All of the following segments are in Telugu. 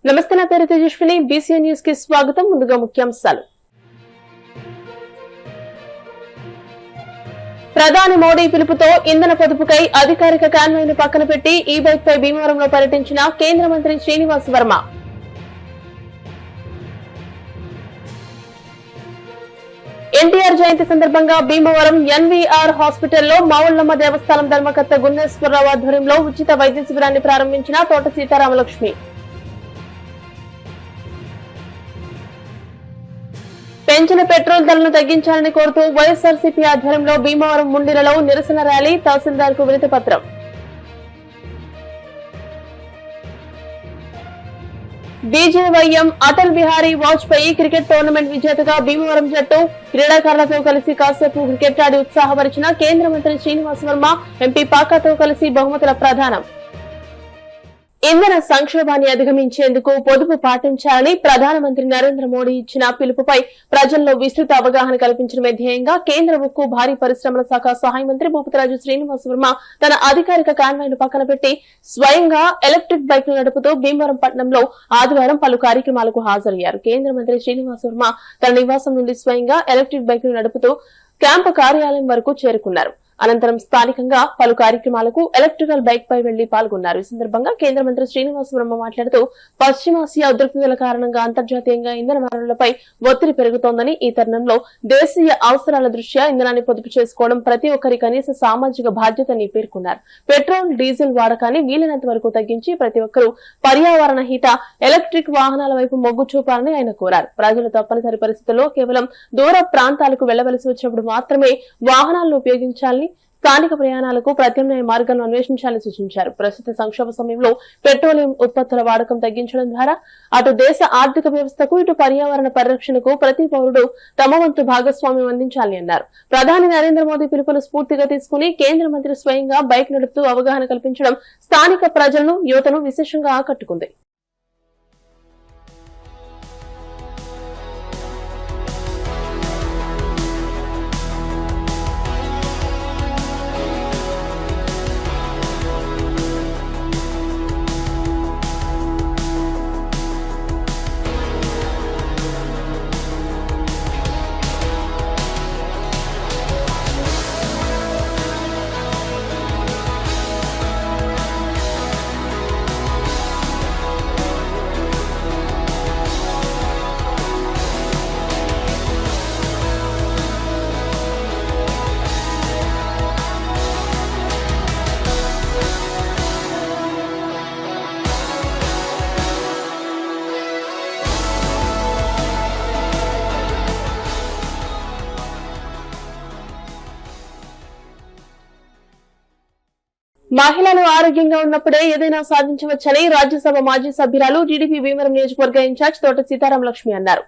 నమస్తే, నా పేరు తేజస్విని. బీసీఎన్ న్యూస్ కి స్వాగతం. ముందుగా ముఖ్యాంశాలు. ప్రధాని మోడీ పిలుపుతో ఇంధన పొదుపుకై అధికారిక కాన్వాయ్ ను పక్కన పెట్టి ఈ బైక్ పై భీమవరంలో పర్యటించిన కేంద్ర మంత్రి శ్రీనివాస్ వర్మ. ఎన్టీఆర్ జయంతి సందర్భంగా భీమవరం ఎన్వీఆర్ హాస్పిటల్లో మావుళ్లమ్మ దేవస్థానం ధర్మకర్త గున్నేశ్వరరావు ఆధ్వర్యంలో ఉచిత వైద్య శిబిరాన్ని ప్రారంభించిన తోట సీతారామలక్ష్మి. పెంచిన పెట్రోల్ ధరలను తగ్గించాలని కోరుతూ వైఎస్ఆర్సీపీ ఆధ్వర్యంలో భీమవరం ముండిలలో నిరసన ర్యాలీ, తహసీల్దార్ కు వినతి పత్రం. BJYM Atal Bihari Vajpayee cricket tournament విజేతగా భీమవరం జట్టు క్రీడాకారులతో కలిసి కాసేపు క్రికెట్ ఆడి ఉత్సాహపరిచిన కేంద్ర మంత్రి శ్రీనివాస్ వర్మ ఎంపీ పాకాతో కలిసి బహుమతుల ప్రదానం. ఇంధన సంక్షోభాన్ని అధిగమించేందుకు పొదుపు పాటించాలని ప్రధానమంత్రి నరేంద్ర మోడీ ఇచ్చిన పిలుపుపై ప్రజల్లో విస్తృత అవగాహన కల్పించడమే ధ్యేయంగా కేంద్ర ఉక్కు భారీ పరిశ్రమల శాఖ సహాయ మంత్రి భూపతిరాజు శ్రీనివాస్ వర్మ తన అధికారిక కాన్వాయ్ ను పక్కన పెట్టి స్వయంగా ఎలక్ట్రిక్ బైక్ ను నడుపుతూ భీమవరం పట్టణంలో ఆదివారం పలు కార్యక్రమాలకు హాజరయ్యారు. కేంద్ర మంత్రి శ్రీనివాస్ వర్మ తన నివాసం నుండి స్వయంగా ఎలక్ట్రిక్ బైక్ ను నడుపుతూ క్యాంపు కార్యాలయం వరకు చేరుకున్నారు. అనంతరం స్థానికంగా పలు కార్యక్రమాలకు ఎలక్ట్రికల్ బైక్ పై వెళ్లి పాల్గొన్నారు. ఈ సందర్భంగా కేంద్ర మంత్రి శ్రీనివాస్ వర్మ మాట్లాడుతూ పశ్చిమాసియా ఉద్రిక్తతల కారణంగా అంతర్జాతీయంగా ఇంధన వనరులపై ఒత్తిడి పెరుగుతోందని, ఈ తరుణంలో దేశీయ అవసరాల దృష్ట్యా ఇంధనాన్ని పొదుపు చేసుకోవడం ప్రతి ఒక్కరి కనీస సామాజిక బాధ్యతని పేర్కొన్నారు. పెట్రోల్, డీజిల్ వాడకాన్ని వీలైనంత వరకు తగ్గించి ప్రతి ఒక్కరూ పర్యావరణ హిత ఎలక్ట్రిక్ వాహనాల వైపు మొగ్గు చూపాలని ఆయన కోరారు. ప్రజలు తప్పనిసరి పరిస్థితుల్లో కేవలం దూర ప్రాంతాలకు వెళ్లవలసి వచ్చినప్పుడు మాత్రమే వాహనాలను ఉపయోగించాలని, స్థానిక ప్రయాణాలకు ప్రత్యామ్నాయ మార్గాలను అన్వేషించాలని సూచించారు. ప్రస్తుత సంక్షోభ సమయంలో పెట్రోలియం ఉత్పత్తుల వాడకం తగ్గించడం ద్వారా అటు దేశ ఆర్థిక వ్యవస్థకు, ఇటు పర్యావరణ పరిరక్షణకు ప్రతి పౌరుడు తమ వంతు భాగస్వామ్యం అందించాలని అన్నారు. ప్రధాని నరేంద్ర మోదీ పిలుపును స్ఫూర్తిగా తీసుకుని కేంద్ర మంత్రి స్వయంగా బైక్ నడుపుతూ అవగాహన కల్పించడం స్థానిక ప్రజలను, యువతను విశేషంగా ఆకట్టుకుంది. మహిళలు ఆరోగ్యంగా ఉన్నప్పుడే ఏదైనా సాధించవచ్చని రాజ్యసభ మాజీ సభ్యురాలు, టీడీపీ భీమవరం నియోజకవర్గ ఇన్ఛార్జ్ తోట సీతారామలక్ష్మి అన్నారు.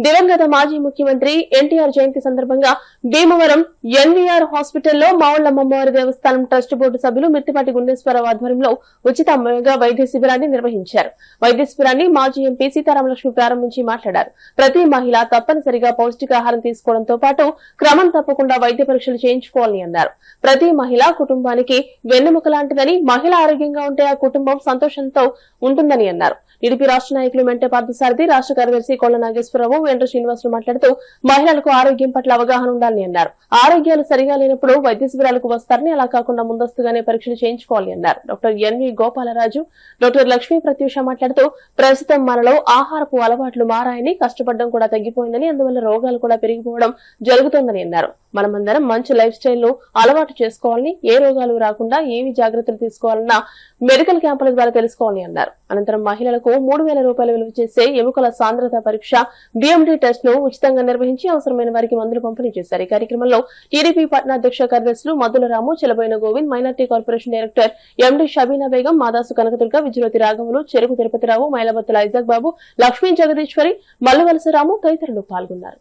దివంగత మాజీ ముఖ్యమంత్రి ఎన్టీఆర్ జయంతి సందర్భంగా భీమవరం ఎన్వీఆర్ హాస్పిటల్లో మావుళ్లమ్మవారి దేవస్థానం ట్రస్ట్ బోర్డు సభ్యులు మిత్తిపాటి గున్నేశ్వరరావు ఆధ్వర్యంలో ఉచిత మెగా వైద్య శిబిరాన్ని నిర్వహించారు. వైద్య శిబిరాన్ని మాజీ ఎంపీ సీతారామలక్ష్మి ప్రారంభించి మాట్లాడారు. ప్రతి మహిళ తప్పనిసరిగా పౌష్టికాహారం తీసుకోవడంతో పాటు క్రమం తప్పకుండా వైద్య పరీక్షలు చేయించుకోవాలని అన్నారు. ప్రతి మహిళ కుటుంబానికి వెన్నెముక లాంటిదని, మహిళ ఆరోగ్యంగా ఉంటే ఆ కుటుంబం సంతోషంతో ఉంటుందని అన్నారు. టీడీపీ రాష్ట్ర నాయకులు మెంటే పార్థసారథి, రాష్ట్ర కార్యదర్శి కొల్ల నాగేశ్వరరావు, వెంట శ్రీనివాసులు మాట్లాడుతూ మహిళలకు ఆరోగ్యం పట్ల అవగాహన ఉండాలని అన్నారు. ఆరోగ్యాలు సరిగా లేనప్పుడు వైద్య శిబిరాలకు వస్తారని, అలా కాకుండా ముందస్తుగానే పరీక్షలు చేయించుకోవాలని అన్నారు. Doctor NV Gopalaraju, doctor Lakshmi Pratyusha మాట్లాడుతూ ప్రస్తుతం మనలో ఆహారపు అలవాట్లు మారాయని, కష్టపడడం కూడా తగ్గిపోయిందని, అందువల్ల రోగాలు కూడా పెరిగిపోవడం జరుగుతోందని అన్నారు. మనమందరం మంచి లైఫ్ స్టైల్ అలవాటు చేసుకోవాలని, ఏ రోగాలు రాకుండా ఏమి జాగ్రత్తలు తీసుకోవాలన్నా మెడికల్ క్యాంపుల ద్వారా తెలుసుకోవాలని అన్నారు. అనంతరం మహిళలకు 3,000 రూపాయలు విలువ చేసే ఎముకల సాంద్రత పరీక్ష, బిఎండి టెస్ట్ ను ఉచితంగా నిర్వహించి అవసరమైన వారికి మందులు పంపిణీ చేశారు. ఈ కార్యక్రమంలో టీడీపీ పట్టణ అధ్యక్ష కార్యదర్శులు Maddula Ramu, Chelaboina Govind, minority corporation director MD Shabina Begum, Madasu Kanakadurga, Vijyothi రాఘవులు, చెరుకు తిరుపతిరావు, మైలబత్తుల ఐజాక్ బాబు, లక్ష్మీ జగదీశ్వరి, మల్లువలసరాము తదితరులు పాల్గొన్నారు.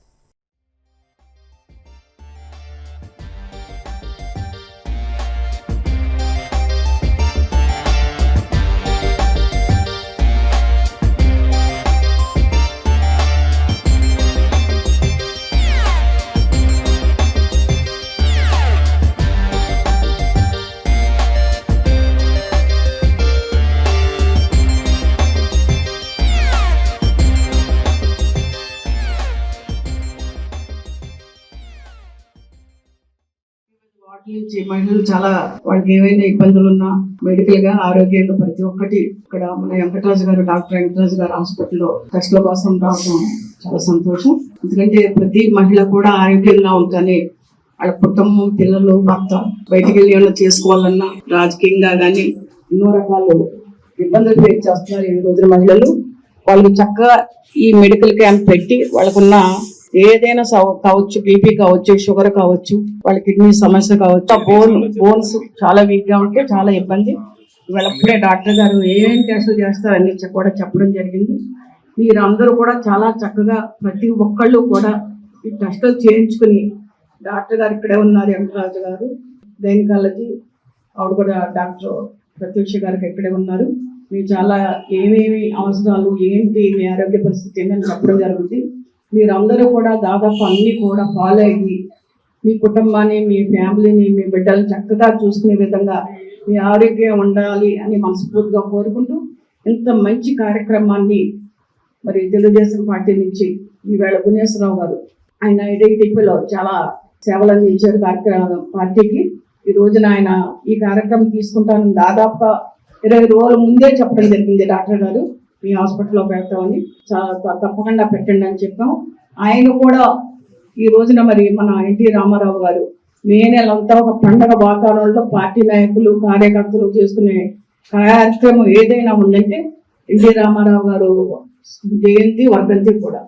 నుంచి మహిళలు చాలా వాళ్ళకి ఏవైనా ఇబ్బందులు ఉన్నా మెడికల్ గా ఆరోగ్యంగా ప్రతి ఒక్కటి ఇక్కడ మన వెంకటరాజు గారు డాక్టర్ వెంకటరాజు గారు హాస్పిటల్లో టెస్ట్ల కోసం రావడం చాలా సంతోషం. ఎందుకంటే ప్రతి మహిళ కూడా ఆరోగ్యంగా ఉంటేనే వాళ్ళ కుటుంబం పిల్లలు భర్త బయటికి వెళ్ళి ఏమైనా చేసుకోవాలన్నా రాజకీయంగా కానీ ఎన్నో రకాలు ఇబ్బందులు ఫేస్ చేస్తున్నారు ఈ రోజున మహిళలు. వాళ్ళకి చక్కగా ఈ మెడికల్ క్యాంప్ పెట్టి వాళ్ళకున్న ఏదైనా కావచ్చు, బీపీ కావచ్చు, షుగర్ కావచ్చు, వాళ్ళ కిడ్నీ సమస్య కావచ్చు, బోన్స్ చాలా వీక్ గా ఉంటే చాలా ఇబ్బంది. ఇప్పుడే డాక్టర్ గారు ఏమేమి టెస్టులు చేస్తారు అన్ని కూడా చెప్పడం జరిగింది. మీరు అందరూ కూడా చాలా చక్కగా ప్రతి ఒక్కళ్ళు కూడా ఈ టెస్టులు చేయించుకుని డాక్టర్ గారు ఇక్కడే ఉన్నారు, వెంకటరాజు గారు గైనకాలజీ, ఆవిడ కూడా డాక్టర్ ప్రత్యక్ష గారికి ఇక్కడే ఉన్నారు. మీరు చాలా ఏమేమి అవసరాలు ఏంటి మీ ఆరోగ్య పరిస్థితి ఏంటని చెప్పడం జరుగుతుంది. మీరందరూ కూడా దాదాపు అన్ని కూడా ఫాలో అయ్యి మీ కుటుంబాన్ని, మీ ఫ్యామిలీని, మీ బిడ్డలను చక్కగా చూసుకునే విధంగా మీ ఆరోగ్యం ఉండాలి అని మనస్ఫూర్తిగా కోరుకుంటూ ఇంత మంచి కార్యక్రమాన్ని మరి తెలుగుదేశం పార్టీ నుంచి ఈవేళ గుణేశ్వరరావు గారు ఆయన ఐడెంటిటీలో చాలా సేవలు అందించారు పార్టీకి. ఈ రోజున ఆయన ఈ కార్యక్రమం తీసుకుంటాను దాదాపుగా 20 రోజుల ముందే చెప్పడం జరిగింది. డాక్టర్ గారు మీ హాస్పిటల్లో పెడతామని, చాలా తప్పకుండా పెట్టండి అని చెప్పాం. ఆయన కూడా ఈ రోజున మరి మన ఎన్టీ రామారావు గారు మే నెలంతా ఒక పండగ వాతావరణంలో పార్టీ నాయకులు కార్యకర్తలు చేసుకునే కార్యక్రమం ఏదైనా ఉందంటే ఎన్టీ రామారావు గారు జయంతి వర్ధంతి కూడా.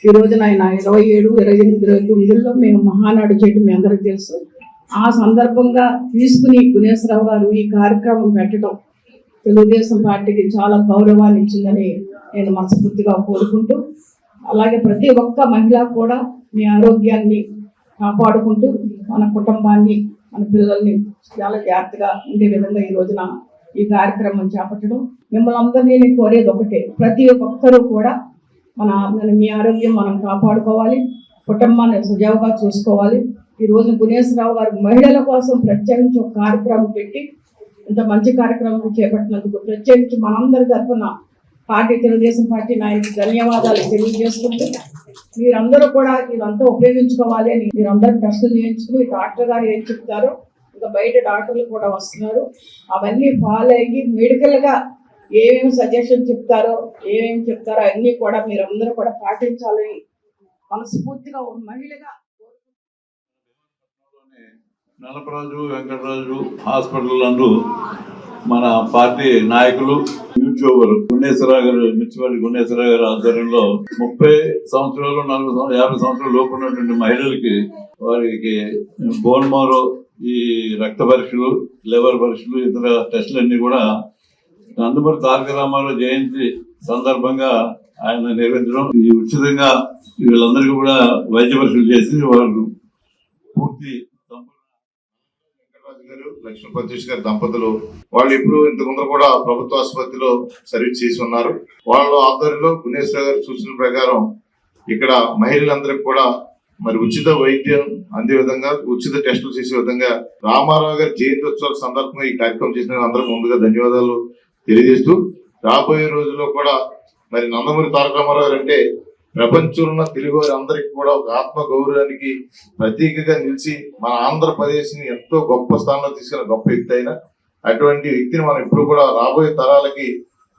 ఈ రోజున ఆయన 27, 28, 29లో మేము మహానాడు చేయడం మీ అందరికీ తెలుసు. ఆ సందర్భంగా తీసుకుని గుణేశ్వరరావు గారు ఈ కార్యక్రమం పెట్టడం తెలుగుదేశం పార్టీకి చాలా గౌరవాన్ని ఇచ్చిందని నేను మనస్ఫూర్తిగా కోరుకుంటూ, అలాగే ప్రతి ఒక్క మహిళ కూడా మీ ఆరోగ్యాన్ని కాపాడుకుంటూ మన కుటుంబాన్ని, మన పిల్లల్ని చాలా జాగ్రత్తగా ఉండే విధంగా ఈ రోజున ఈ కార్యక్రమం చేపట్టడం. మిమ్మల్ని అందరినీ నేను కోరేది ఒకటే, ప్రతి ఒక్కరూ కూడా మీ ఆరోగ్యం మనం కాపాడుకోవాలి, కుటుంబాన్ని సజావుగా చూసుకోవాలి. ఈ రోజు గుణేశ్వరరావు గారు మహిళల కోసం ప్రత్యేకించి ఒక కార్యక్రమం పెట్టి ఇంత మంచి కార్యక్రమం చేపట్టినందుకు ప్రత్యేకించి మనందరి తరఫున పార్టీ తెలుగుదేశం పార్టీ నాయకులు ధన్యవాదాలు తెలియజేసుకుంటూ, మీరందరూ కూడా ఇదంతా ఉపయోగించుకోవాలి అని మీరందరూ టెస్టులు చేయించుకుని డాక్టర్ గారు ఏం చెప్తారో, ఇంకా బయట డాక్టర్లు కూడా వస్తున్నారు, అవన్నీ ఫాలో అయ్యి మెడికల్గా ఏమేమి సజెషన్ చెప్తారో అన్నీ కూడా మీరందరూ కూడా పాటించాలని మనస్ఫూర్తిగా ఒక మహిళగా. నలపరాజు వెంకటరాజు హాస్పిటల్ నందు మన పార్టీ నాయకులు యూట్యూబర్ గుణేశ్వరరావు గారు, మిచ్చిపల్లి గుణేశ్వరరావు గారి ఆధ్వర్యంలో 30 సంవత్సరాలు 50 సంవత్సరాల లోపు ఉన్నటువంటి మహిళలకి వారికి బోన్ మారో, ఈ రక్త పరీక్షలు, లివర్ పరీక్షలు, ఇతర టెస్టులన్నీ కూడా నందమూరి తారక రామారావు జయంతి సందర్భంగా ఆయన నిర్వహించడం, ఈ ఉచితంగా వీళ్ళందరికీ కూడా వైద్య పరీక్షలు చేసి వారు పూర్తి లక్ష్మీ ప్రత్యూష్ గారి దంపతులు వాళ్ళు ఇప్పుడు ఇంతకుముందు కూడా ప్రభుత్వ ఆసుపత్రిలో సర్వీస్ చేసి ఉన్నారు. వాళ్ళ ఆధ్వర్యంలో గుణేశ్వర గారి సూచన ప్రకారం ఇక్కడ మహిళలందరికీ కూడా మరి ఉచిత వైద్యం అందే విధంగా, ఉచిత టెస్టులు చేసే విధంగా రామారావు గారి జయంత్యోత్సవాల సందర్భంగా ఈ కార్యక్రమం చేసిన అందరూ ముందుగా ధన్యవాదాలు తెలియజేస్తూ, రాబోయే రోజుల్లో కూడా మరి నందమూరి తారక రామారావు గారు అంటే ప్రపంచంలో ఉన్న తెలుగు వారి అందరికీ కూడా ఒక ఆత్మ గౌరవానికి ప్రతీకగా నిలిచి మన ఆంధ్రప్రదేశ్ ని ఎంతో గొప్ప స్థానంలో తీసుకున్న గొప్ప వ్యక్తి అయిన అటువంటి వ్యక్తిని మనం ఇప్పుడు కూడా రాబోయే తరాలకి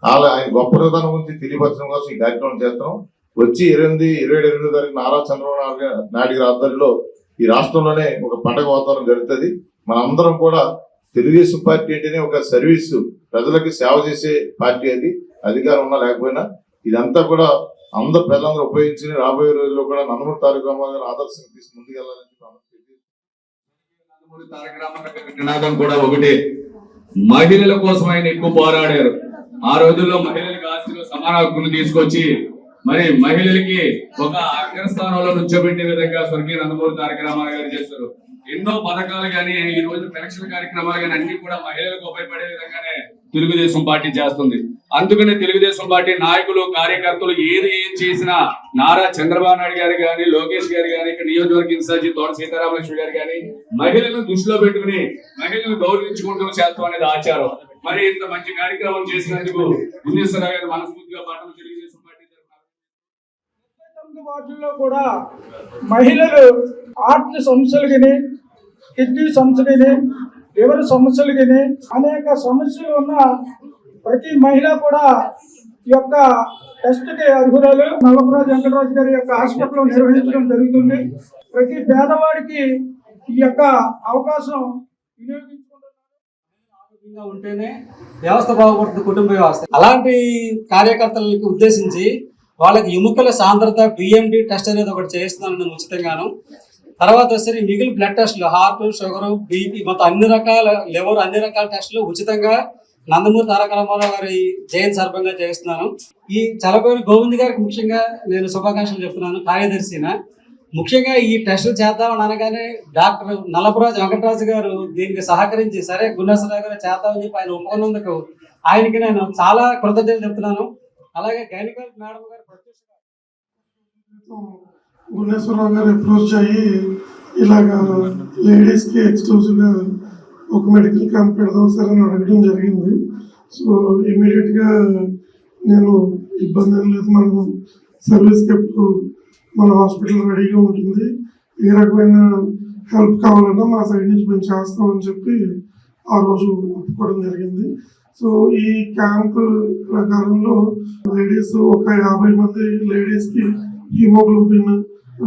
ఆయన గొప్పతనం గురించి తెలియపరచడం కోసం ఈ కార్యక్రమం చేస్తున్నాం. వచ్చి 27 తారీఖు నారా చంద్రబాబు నాయుడు గారి ఆధ్వర్యంలో ఈ రాష్ట్రంలోనే ఒక పండగ వాతావరణం జరుగుతుంది. మనందరం కూడా తెలుగుదేశం పార్టీ అంటేనే ఒక సర్వీస్, ప్రజలకి సేవ చేసే పార్టీ. అది అధికారం ఉన్నా లేకపోయినా ఇదంతా కూడా అందరు ప్రజలందరూ ఉపయోగించి రాబోయే రోజుల్లో కూడా నందమూరి తారక రామారావు గారి ఆదర్శం తీసి ముందుకెళ్లాలని నందమూరి తారక రామారావు గారి నినాదం కూడా ఒకటే, మహిళల కోసం ఆయన ఎక్కువ పోరాడారు. ఆ రోజుల్లో మహిళలకు ఆస్తిలో సమాన హక్కులు తీసుకొచ్చి మరి మహిళలకి ఒక అగ్రస్థానంలో నుంచోబెట్టే విధంగా స్వర్గీయ నందమూరి తారక రామారావు గారు చేస్తారు. ఎన్నో పథకాలు కానీ ఈ రోజు పెన్షన్ కార్యక్రమాలు కానీ అన్ని కూడా మహిళలకు ఉపయోగపడే విధంగానే తెలుగుదేశం పార్టీ చేస్తుంది. అందుకనే తెలుగుదేశం పార్టీ నాయకులు, కార్యకర్తలు ఏం చేసినా నారా చంద్రబాబు నాయుడు గారు కానీ, లోకేష్ గారు కానీ, నియోజకవర్గ ఇన్ఛార్జి తోట సీతారామలక్ష్మి గారు కానీ మహిళలను దృష్టిలో పెట్టుకుని మహిళలను గౌరవించుకుంటూ చేస్తాం అనేది ఆచారం. మరి ఇంత మంచి కార్యక్రమం చేసినందుకు గుణేశ్వరరావు గారు మనస్ఫూర్తిగా పాఠం తెలుగుదేశం పార్టీ వాటిల్లో కూడా మహిళలు ఆర్థిక సమస్యలు కానీ కిడ్నీ సమస్య కానీ లివర్ సమస్యలు కానీ అనేక సమస్యలు ఉన్న ప్రతి మహిళ కూడా ఈ యొక్క టెస్ట్కి అర్హురాలు. నల్లపరాజు వెంకటరాజు గారి యొక్క హాస్పిటల్లో నిర్వహించడం జరుగుతుంది. ప్రతి పేదవాడికి ఈ యొక్క అవకాశం వినియోగించుకుంటున్నారు. ఉంటేనే వ్యవస్థ బాగుపడుతుంది, కుటుంబ వ్యవస్థ. అలాంటి కార్యకర్తలకు ఉద్దేశించి వాళ్ళకి ఎముకల సాంద్రత బిఎండి టెస్ట్ అనేది ఒకటి చేస్తున్నాను నేను ఉచితంగాను. తర్వాత వచ్చేసరి మిగిలిన బ్లడ్ టెస్టులు, హార్ట్, షుగర్, బీపీ, మొత్తం అన్ని రకాల లివర్, అన్ని రకాల టెస్టులు ఉచితంగా నందమూరి తారక రామారావు గారి జయంతి సందర్భంగా చేస్తున్నాను. ఈ చలపల్లి గోవింద్ గారికి ముఖ్యంగా నేను శుభాకాంక్షలు చెప్తున్నాను, కార్యదర్శిన. ముఖ్యంగా ఈ టెస్టులు చేద్దామని అనగానే డాక్టర్ నల్లపరాజు వెంకటరాజు గారు దీనికి సహకరించి సరే గుణేశ్వరరావు గారు చేద్దామని చెప్పి ఆయన ఒప్పుకున్నందుకు ఆయనకి నేను చాలా కృతజ్ఞతలు చెప్తున్నాను. అలాగే గైనకాలజీ మేడం గారు గుణేశ్వరరావు గారు అప్రోచ్ అయ్యి ఇలాగా లేడీస్కి ఎక్స్క్లూజివ్గా ఒక మెడికల్ క్యాంప్ పెడదాం సార్ అని అడగడం జరిగింది. సో ఇమీడియట్గా నేను ఇబ్బంది ఏం లేదు, మనకు సర్వీస్కి ఎప్పుడు మన హాస్పిటల్ రెడీగా ఉంటుంది, ఏ రకమైన హెల్ప్ కావాలన్నా మా సైడ్ నుంచి మేము చేస్తామని చెప్పి ఆ రోజు ఒప్పుకోవడం జరిగింది. సో ఈ క్యాంప్ ప్రకారంలో లేడీస్ ఒక 50 మంది లేడీస్కి హిమోగ్లోబిన్,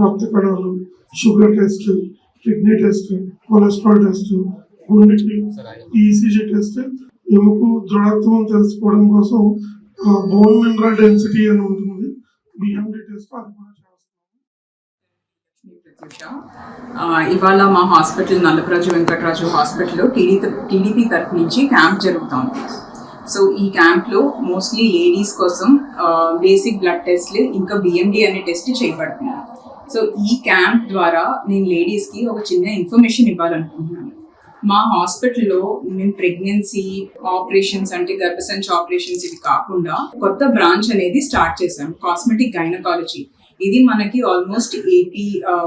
రక్త కణాలు, sugar test, kidney test, cholesterol test, గుండెకి ఈసీజీ టెస్ట్, ఎముకు దృఢత్వం తెలుసుకోవడం కోసం బోన్ మినరల్ డెన్సిటీ అని ఉంటుంది, బిఎండి టెస్ట్, అది కూడా చేస్తాం. ఇవాళ మా హాస్పిటల్ నల్లపరాజు వెంకటరాజు హాస్పిటల్లో టీడీపీ తరఫు నుంచి క్యాంప్ జరుగుతుంది. సో ఈ క్యాంప్లో మోస్ట్లీ లేడీస్ కోసం బేసిక్ బ్లడ్ టెస్ట్లు ఇంకా బిఎండి అనే టెస్ట్ చేయబడుతుంది. సో ఈ క్యాంప్ ద్వారా నేను లేడీస్కి ఒక చిన్న ఇన్ఫర్మేషన్ ఇవ్వాలనుకుంటున్నాను. మా హాస్పిటల్లో మేము ప్రెగ్నెన్సీ ఆపరేషన్స్ అంటే గర్భసంచి ఆపరేషన్స్ ఇవి కాకుండా కొత్త బ్రాంచ్ అనేది స్టార్ట్ చేశాం, కాస్మెటిక్ గైనకాలజీ. ఇది మనకి almost AP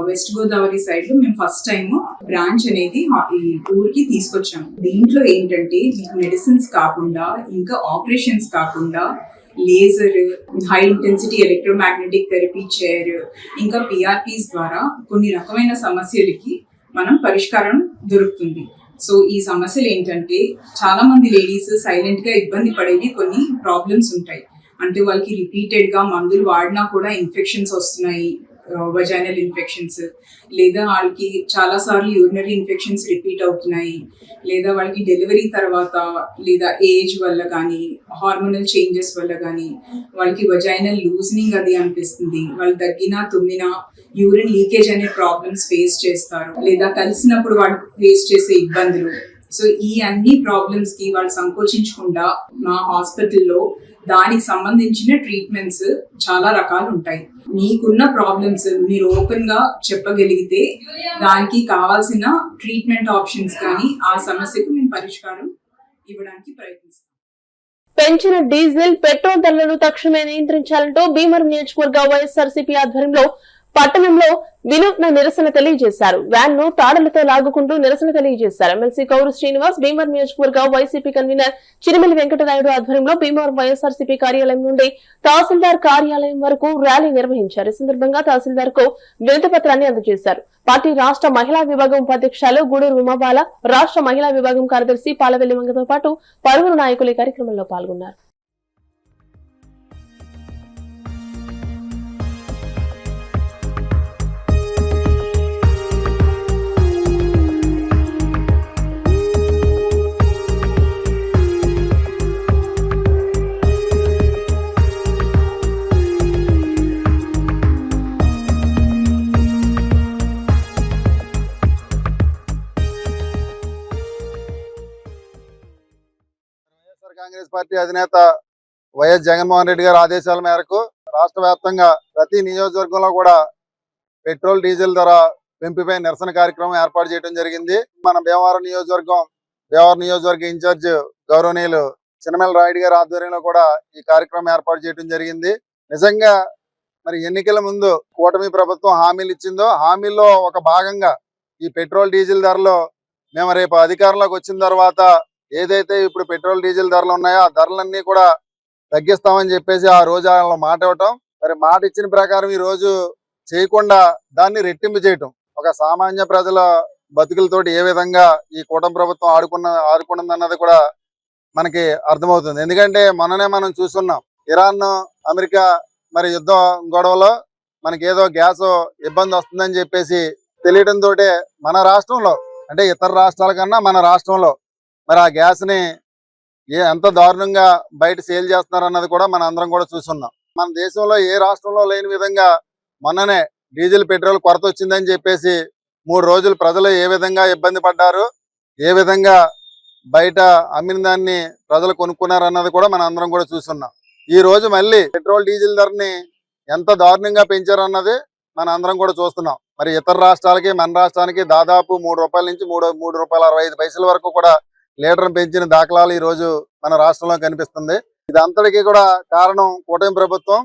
west Godavari side లో మేము ఫస్ట్ టైం బ్రాంచ్ అనేది ఈ ఊరికి తీసుకొచ్చాము. దీంట్లో ఏంటంటే మెడిసిన్స్ కాకుండా ఇంకా ఆపరేషన్స్ కాకుండా laser, high intensity electromagnetic therapy chair, ఇంకా పిఆర్పీస్ ద్వారా కొన్ని రకమైన సమస్యలకి మనం పరిష్కారం దొరుకుతుంది. సో ఈ సమస్యలు ఏంటంటే చాలా మంది లేడీస్ సైలెంట్ గా ఇబ్బంది పడేవి కొన్ని ప్రాబ్లమ్స్ ఉంటాయి. అంటే వాళ్ళకి రిపీటెడ్ గా మందులు వాడినా కూడా ఇన్ఫెక్షన్స్ వస్తున్నాయి, వజైనల్ ఇన్ఫెక్షన్స్, లేదా వాళ్ళకి చాలా సార్లు యూరినరీ ఇన్ఫెక్షన్స్ రిపీట్ అవుతున్నాయి, లేదా వాళ్ళకి డెలివరీ తర్వాత లేదా ఏజ్ వల్ల కానీ హార్మోనల్ చేంజెస్ వల్ల కానీ వాళ్ళకి వజైనల్ లూజనింగ్ అది అనిపిస్తుంది, వాళ్ళు దగ్గినా తుమ్మినా యూరిన్ లీకేజ్ అనే ప్రాబ్లమ్స్ ఫేస్ చేస్తారు, లేదా కలిసినప్పుడు వాళ్ళు ఫేస్ చేసే ఇబ్బందులు. సో ఈ అన్ని ప్రాబ్లమ్స్ కి వాళ్ళు సంకోచించకుండా మా హాస్పిటల్లో దానికి సంబంధించిన ట్రీట్మెంట్స్ చాలా రకాలు ఉంటాయి. మీకున్న ప్రాబ్లమ్స్ మీరు ఓపెన్ గా చెప్పగలిగితే దానికి కావాల్సిన ట్రీట్మెంట్ ఆప్షన్స్ కానీ ఆ సమస్యకు మేము పరిష్కారం ఇవ్వడానికి ప్రయత్నిస్తాం. పెంచిన డీజిల్, పెట్రోల్ ధరలను తక్షణమే నియంత్రించాలంటూ భీమవరం నియోజకవర్గ వైఎస్ఆర్సీపీ ఆధ్వర్యంలో పట్టణంలో వినూత్న నిరసన తెలియజేశారు. వ్యాన్ ను తాడులతో లాగుకుంటూ నిరసన తెలియజేశారు. ఎమ్మెల్సీ కౌరు శ్రీనివాస్, భీమవరం నియోజకవర్గ వైసీపీ కన్వీనర్ చిరిమిలి వెంకటనాయుడు ఆధ్వర్యంలో భీమవరం వైఎస్ఆర్సీపీ కార్యాలయం నుండి తహసీల్దార్ కార్యాలయం వరకు ర్యాలీ నిర్వహించారు. ఈ సందర్భంగా తహసీల్దార్ కు వినతి పత్రాన్ని అందజేశారు. పార్టీ రాష్ట్ర మహిళా విభాగం ఉపాధ్యక్షులు గూడూరు ఉమాబాల, రాష్ట్ర మహిళా విభాగం కార్యదర్శి పాలవెల్లి మంగతో పాటు పలువురు నాయకులు ఈ కార్యక్రమంలో పాల్గొన్నారు. కాంగ్రెస్ పార్టీ అధినేత వైఎస్ జగన్మోహన్ రెడ్డి గారి ఆదేశాల మేరకు రాష్ట్ర వ్యాప్తంగా ప్రతి నియోజకవర్గంలో కూడా పెట్రోల్, డీజిల్ ధర పెంపుపై నిరసన కార్యక్రమం ఏర్పాటు చేయడం జరిగింది. మన భీమవరం నియోజకవర్గ ఇన్ఛార్జ్ గౌరవనీయులు చినమల రాయుడు గారి ఆధ్వర్యంలో కూడా ఈ కార్యక్రమం ఏర్పాటు చేయడం జరిగింది. నిజంగా మరి ఎన్నికల ముందు కూటమి ప్రభుత్వం హామీలు ఇచ్చిందో హామీల్లో ఒక భాగంగా ఈ పెట్రోల్, డీజిల్ ధరలు మేము రేపు అధికారంలోకి వచ్చిన తర్వాత ఏదైతే ఇప్పుడు పెట్రోల్, డీజిల్ ధరలు ఉన్నాయో ఆ ధరలన్నీ కూడా తగ్గిస్తామని చెప్పేసి ఆ రోజు వాళ్ళ మాట ఇవ్వటం, మరి మాట ఇచ్చిన ప్రకారం ఈ రోజు చేయకుండా దాన్ని రెట్టింపు చేయటం, ఒక సామాన్య ప్రజల బతుకులతోటి ఏ విధంగా ఈ కూటమి ప్రభుత్వం ఆడుకున్నదన్నది కూడా మనకి అర్థమవుతుంది. ఎందుకంటే మొన్ననే మనం చూస్తున్నాం, ఇరాన్ అమెరికా మరి యుద్ధ గొడవలో మనకి ఏదో గ్యాస్ ఇబ్బంది వస్తుందని చెప్పేసి తెలియడంతో మన రాష్ట్రంలో అంటే ఇతర రాష్ట్రాల కన్నా మన రాష్ట్రంలో మరి ఆ గ్యాస్ ని ఎంత దారుణంగా బయట సేల్ చేస్తున్నారు అన్నది కూడా మన అందరం కూడా చూస్తున్నాం. మన దేశంలో ఏ రాష్ట్రంలో లేని విధంగా మొన్ననే డీజిల్ పెట్రోల్ కొరత వచ్చిందని చెప్పేసి 3 రోజులు ప్రజలు ఏ విధంగా ఇబ్బంది పడ్డారు, ఏ విధంగా బయట అమ్మిన దాన్ని ప్రజలు కొనుక్కున్నారు అన్నది కూడా మన అందరం కూడా చూస్తున్నాం. ఈ రోజు మళ్ళీ పెట్రోల్ డీజిల్ ధరని ఎంత దారుణంగా పెంచారు అన్నది మన అందరం కూడా చూస్తున్నాం. మరి ఇతర రాష్ట్రాలకి మన రాష్ట్రానికి దాదాపు 3 రూపాయల నుంచి 3 రూపాయల 65 పైసల వరకు కూడా లీటర్ పెంచిన దాఖలాలు ఈ రోజు మన రాష్ట్రంలో కనిపిస్తుంది. ఇదంతటికీ కూడా కారణం కూటమి ప్రభుత్వం.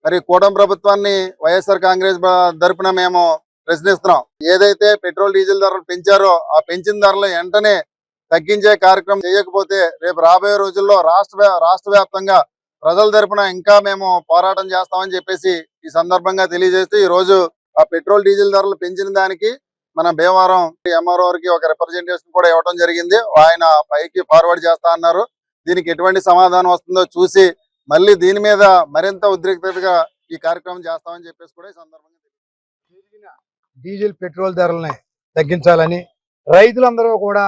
మరి కూటమి ప్రభుత్వాన్ని వైఎస్ఆర్ కాంగ్రెస్ తరపున మేము ప్రశ్నిస్తున్నాం. ఏదైతే పెట్రోల్ డీజిల్ ధరలు పెంచారో ఆ పెంచిన ధరలు వెంటనే తగ్గించే కార్యక్రమం చేయకపోతే రేపు రాబోయే రోజుల్లో రాష్ట్ర వ్యాప్తంగా ప్రజల తరపున ఇంకా మేము పోరాటం చేస్తామని చెప్పేసి ఈ సందర్భంగా తెలియజేస్తూ ఈ రోజు ఆ పెట్రోల్ డీజిల్ ధరలు పెంచిన దానికి మన భీమవరం ఎంఆర్ఓ కి ఒక రిప్రజెంటేషన్ కూడా ఇవ్వడం జరిగింది. ఆయన పైకి ఫార్వర్డ్ చేస్తా అన్నారు. దీనికి ఎటువంటి సమాధానం వస్తుందో చూసి మళ్ళీ దీని మీద మరింత ఉద్రిక్తతగా ఈ కార్యక్రమం చేస్తామని చెప్పేసి కూడా ఈ సందర్భంగా డీజిల్ పెట్రోల్ ధరలని తగ్గించాలని రైతులందరూ కూడా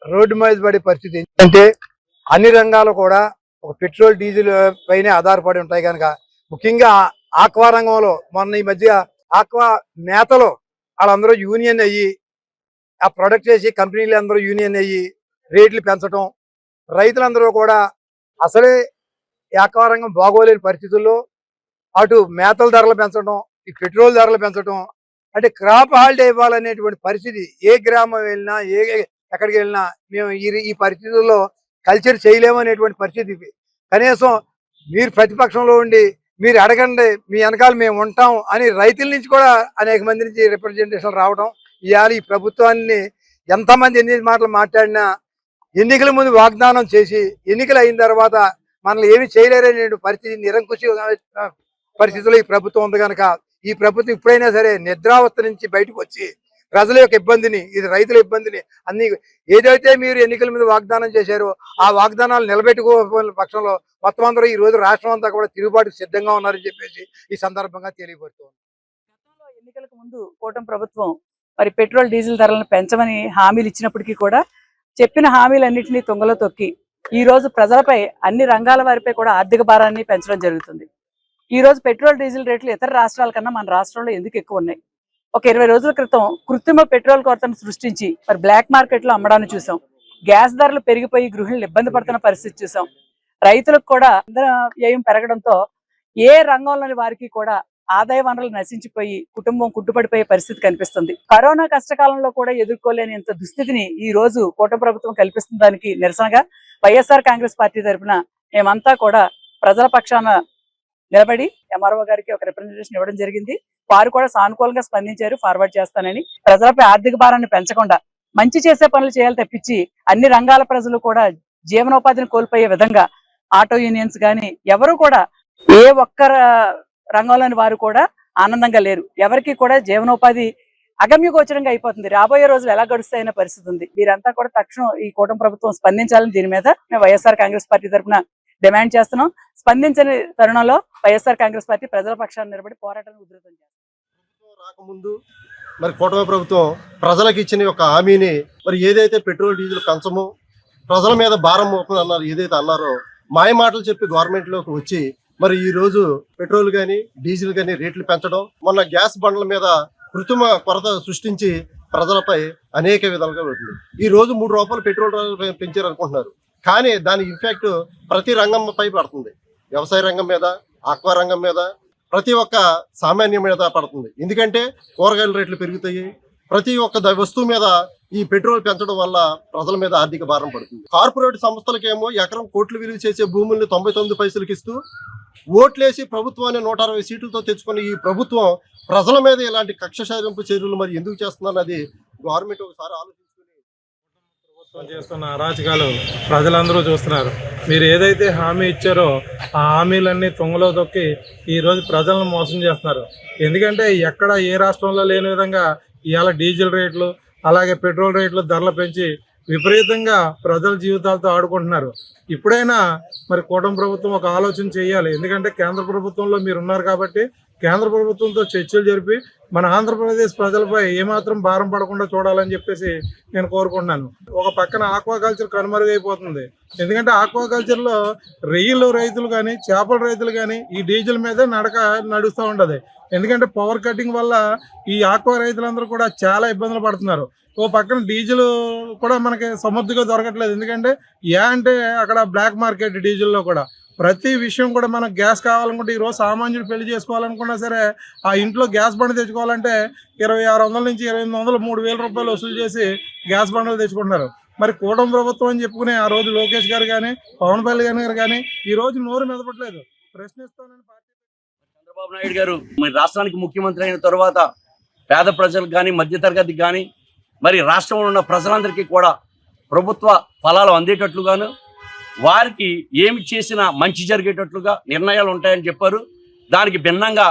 రోడ్డు మీద పడే పరిస్థితి. ఎందుకంటే అన్ని రంగాలు కూడా ఒక పెట్రోల్ డీజిల్ పైనే ఆధారపడి ఉంటాయి కనుక, ముఖ్యంగా ఆక్వా రంగంలో మొన్న ఈ మధ్య ఆక్వా మేతలో వాళ్ళందరూ యూనియన్ అయ్యి ఆ ప్రొడక్ట్ చేసి కంపెనీలు అందరూ యూనియన్ అయ్యి రేట్లు పెంచడం, రైతులందరూ కూడా అసలే ఆక్వా రంగం బాగోలేని పరిస్థితుల్లో అటు మేతల ధరలు పెంచడం, ఈ పెట్రోల్ ధరలు పెంచడం, అంటే క్రాప్ హాలిడే ఇవ్వాలనేటువంటి పరిస్థితి ఏ గ్రామం వెళ్ళినా ఎక్కడికి వెళ్ళినా మేము ఈ పరిస్థితుల్లో కల్చర్ చేయలేము అనేటువంటి పరిస్థితి. కనీసం మీరు ప్రతిపక్షంలో ఉండి మీరు అడగండి, మీ వెనకాల మేము ఉంటాం అని రైతుల నుంచి కూడా అనేక మంది నుంచి రిప్రజెంటేషన్ రావడం. ఇవాళ ఈ ప్రభుత్వాన్ని ఎంతమంది ఎన్ని మాటలు మాట్లాడినా ఎన్నికల ముందు వాగ్దానం చేసి ఎన్నికలు అయిన తర్వాత మనల్ని ఏమి చేయలేరనే పరిస్థితి, నిరంకుశ పరిస్థితుల్లో ఈ ప్రభుత్వం ఉంది కనుక ఈ ప్రభుత్వం ఇప్పుడైనా సరే నిద్రావస్థ నుంచి బయటకు వచ్చి ప్రజల యొక్క ఇబ్బందిని, ఇది రైతుల ఇబ్బందిని అన్ని ఏదైతే మీరు ఎన్నికల మీద వాగ్దానం చేశారో ఆ వాగ్దానాలు నిలబెట్టుకోని పక్షంలో మొత్తం అందరూ ఈ రోజు రాష్ట్రం అంతా కూడా తిరుగుబాటుకు సిద్ధంగా ఉన్నారని చెప్పేసి ఈ సందర్భంగా తెలియపడుతుంది. గతంలో ఎన్నికలకు ముందు కూటమి ప్రభుత్వం మరి పెట్రోల్ డీజిల్ ధరలను పెంచమని హామీలు ఇచ్చినప్పటికీ కూడా చెప్పిన హామీలన్నింటినీ తుంగలో తొక్కి ఈ రోజు ప్రజలపై అన్ని రంగాల వారిపై కూడా ఆర్థిక భారాన్ని పెంచడం జరుగుతుంది. ఈ రోజు పెట్రోల్ డీజిల్ రేట్లు ఇతర రాష్ట్రాల కన్నా మన రాష్ట్రంలో ఎందుకు ఎక్కువ ఉన్నాయి? ఒక 20 రోజుల క్రితం కృత్రిమ పెట్రోల్ కొరతను సృష్టించి మరి బ్లాక్ మార్కెట్ లో అమ్మడాన్ని చూసాం. గ్యాస్ ధరలు పెరిగిపోయి గృహిణులు ఇబ్బంది పడుతున్న పరిస్థితి చూసాం. రైతులకు కూడా వ్యయం పెరగడంతో ఏ రంగంలోని వారికి కూడా ఆదాయ వనరులు నశించిపోయి కుటుంబం కుట్టుపడిపోయే పరిస్థితి కనిపిస్తుంది. కరోనా కష్టకాలంలో కూడా ఎదుర్కోలేని ఇంత దుస్థితిని ఈ రోజు కూటమి ప్రభుత్వం కల్పిస్తున్న దానికి నిరసనగా వైఎస్ఆర్ కాంగ్రెస్ పార్టీ తరఫున మేమంతా కూడా ప్రజల పక్షాన నిలబడి ఎంఆర్ఓ గారికి ఒక రిప్రజెంటేషన్ ఇవ్వడం జరిగింది. వారు కూడా సానుకూలంగా స్పందించారు, ఫార్వర్డ్ చేస్తానని. ప్రజలపై ఆర్థిక భారాన్ని పెంచకుండా మంచి చేసే పనులు చేయాలి తప్పించి అన్ని రంగాల ప్రజలు కూడా జీవనోపాధిని కోల్పోయే విధంగా ఆటో యూనియన్స్ కానీ ఎవరు కూడా ఏ ఒక్క రంగంలోని వారు కూడా ఆనందంగా లేరు. ఎవరికి కూడా జీవనోపాధి అగమ్యగోచరంగా అయిపోతుంది. రాబోయే రోజులు ఎలా గడుస్తాయనే పరిస్థితి ఉంది. వీరంతా కూడా తక్షణం ఈ కూటమి ప్రభుత్వం స్పందించాలని దీని మీద మేము వైఎస్ఆర్ కాంగ్రెస్ పార్టీ తరఫున డిమాండ్ చేస్తున్నాం. స్పందించని తరుణంలో వైఎస్ఆర్ కాంగ్రెస్ పార్టీ ప్రజల పక్షాన్ని నిలబడి పోరాటాన్ని ఉధృతం చేస్తాం. రాకముందు మరి కూటమి ప్రభుత్వం ప్రజలకు ఇచ్చిన ఒక హామీని మరి ఏదైతే పెట్రోల్ డీజిల్ పెంచమో ప్రజల మీద భారం మోపుతుంది అన్నారు, ఏదైతే అన్నారో మాయ మాటలు చెప్పి గవర్నమెంట్ లోకి వచ్చి మరి ఈ రోజు పెట్రోల్ కానీ డీజిల్ కానీ రేట్లు పెంచడం, మొన్న గ్యాస్ బండ్ల మీద కృత్రిమ కొరత సృష్టించి ప్రజలపై అనేక విధాలుగా ఉంటుంది. ఈ రోజు 3 రూపాయలు పెట్రోల్ పెంచారు అనుకుంటున్నారు, కానీ దాని ఇంపాక్ట్ ప్రతి రంగంపై పడుతుంది. వ్యవసాయ రంగం మీద, ఆక్వా రంగం మీద, ప్రతి ఒక్క సామాన్యం మీద పడుతుంది. ఎందుకంటే కూరగాయల రేట్లు పెరుగుతాయి. ప్రతి ఒక్క వస్తువు మీద ఈ పెట్రోల్ పెంచడం వల్ల ప్రజల మీద ఆర్థిక భారం పడుతుంది. కార్పొరేట్ సంస్థలకేమో ఎకరం కోట్లు విలువ చేసే భూముల్ని 99 పైసలకి ఇస్తూ ఓట్లేసి ప్రభుత్వాన్ని 160 సీట్లతో తెచ్చుకుని ఈ ప్రభుత్వం ప్రజల మీద ఇలాంటి కక్ష సాధింపు చర్యలు మరి ఎందుకు చేస్తున్నది గవర్నమెంట్ ఒకసారి ఆలోచించుకుని. ప్రభుత్వం చేస్తున్న అరాచకాలు ప్రజలందరూ చూస్తున్నారు. మీరు ఏదైతే హామీ ఇచ్చారో ఆ హామీలన్నీ తుంగలో తొక్కి ఈరోజు ప్రజలను మోసం చేస్తున్నారు. ఎందుకంటే ఎక్కడ ఏ రాష్ట్రంలో లేని విధంగా ఇవాళ డీజిల్ రేట్లు అలాగే పెట్రోల్ రేట్లు ధరలు పెంచి విపరీతంగా ప్రజల జీవితాలతో ఆడుకుంటున్నారు. ఇప్పుడైనా మరి కూటమి ప్రభుత్వం ఒక ఆలోచన చేయాలి. ఎందుకంటే కేంద్ర ప్రభుత్వంలో మీరు ఉన్నారు కాబట్టి కేంద్ర ప్రభుత్వంతో చర్చలు జరిపి మన ఆంధ్రప్రదేశ్ ప్రజలపై ఏమాత్రం భారం పడకుండా చూడాలని చెప్పేసి నేను కోరుకుంటున్నాను. ఒక పక్కన ఆక్వాకల్చర్ కనుమరుగైపోతుంది. ఎందుకంటే ఆక్వాకల్చర్లో రొయ్యలు రైతులు కానీ చేపల రైతులు కానీ ఈ డీజిల్ మీదే నడుస్తూ ఉంటుంది. ఎందుకంటే పవర్ కటింగ్ వల్ల ఈ ఆక్వా రైతులందరూ కూడా చాలా ఇబ్బందులు పడుతున్నారు. ఓ పక్కన డీజిల్ కూడా మనకి సమృద్ధిగా దొరకట్లేదు. ఎందుకంటే అంటే అక్కడ బ్లాక్ మార్కెట్ డీజిల్లో కూడా ప్రతి విషయం కూడా మనకు గ్యాస్ కావాలనుకుంటే ఈరోజు సామాన్యుడు పెళ్లి చేసుకోవాలనుకున్నా సరే ఆ ఇంట్లో గ్యాస్ బండ తెచ్చుకోవాలంటే 2600 నుంచి 2800 3000 రూపాయలు వసూలు చేసి గ్యాస్ బండలు తెచ్చుకుంటున్నారు. మరి కూటమి ప్రభుత్వం అని చెప్పుకునే ఆ రోజు లోకేష్ గారు కానీ పవన్ కళ్యాణ్ గారు కానీ ఈ రోజు నోరు మెదపట్లేదు. ప్రశ్నిస్తానని చంద్రబాబు నాయుడు గారు మరి రాష్ట్రానికి ముఖ్యమంత్రి అయిన తర్వాత పేద ప్రజలకు కానీ మధ్యతరగతికి కానీ మరి రాష్ట్రంలో ఉన్న ప్రజలందరికీ కూడా ప్రభుత్వ ఫలాలు అందేటట్లుగాను వారికి ఏమి చేసినా మంచి జరిగేటట్లుగా నిర్ణయాలు ఉంటాయని చెప్పారు. దానికి భిన్నంగా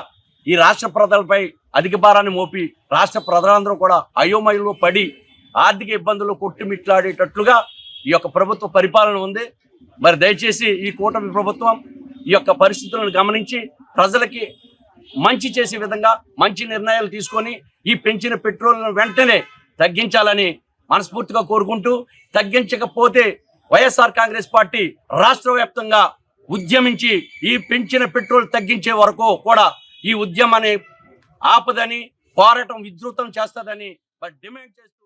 ఈ రాష్ట్ర ప్రజలపై అధిక భారాన్ని మోపి రాష్ట్ర ప్రజలందరూ కూడా అయోమయంలో పడి ఆర్థిక ఇబ్బందులు కొట్టుమిట్లాడేటట్లుగా ఈ యొక్క ప్రభుత్వ పరిపాలన ఉంది. మరి దయచేసి ఈ కూటమి ప్రభుత్వం ఈ యొక్క పరిస్థితులను గమనించి ప్రజలకి మంచి చేసే విధంగా మంచి నిర్ణయాలు తీసుకొని ఈ పెంచిన పెట్రోల్ను వెంటనే తగ్గించాలని మనస్ఫూర్తిగా కోరుకుంటూ, తగ్గించకపోతే వైఎస్ఆర్ కాంగ్రెస్ పార్టీ రాష్ట్ర వ్యాప్తంగా ఉద్యమించి ఈ పెంచిన పెట్రోల్ తగ్గించే వరకు కూడా ఈ ఉద్యమాన్ని ఆపదని పోరాటం విస్తృతం చేస్తుందని డిమాండ్ చేస్తూ